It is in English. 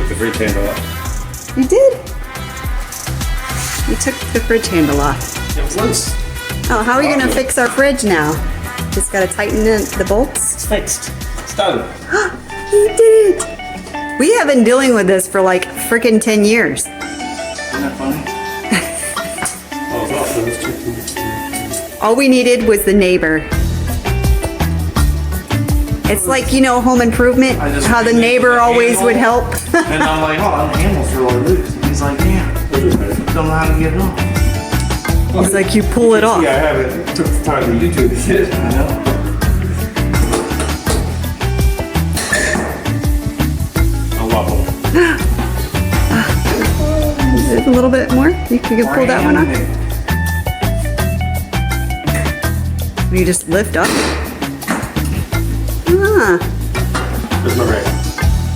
the fridge handle off. You did? You took the fridge handle off. It was loose. Oh, how are you gonna fix our fridge now? Just gotta tighten the bolts? It's fixed. It's done. He did it! We have been dealing with this for like freaking 10 years. Isn't that funny? Oh, it's off. Let's check these. All we needed was the neighbor. It's like, you know, Home Improvement, how the neighbor always would help. And I'm like, oh, the handles are all loose. And he's like, yeah, don't know how to get it off. It's like you pull it off. Yeah, I haven't took the time to YouTube shit. I know. A level. Just a little bit more. You can pull that one off. You just lift up. Ah. There's my ring.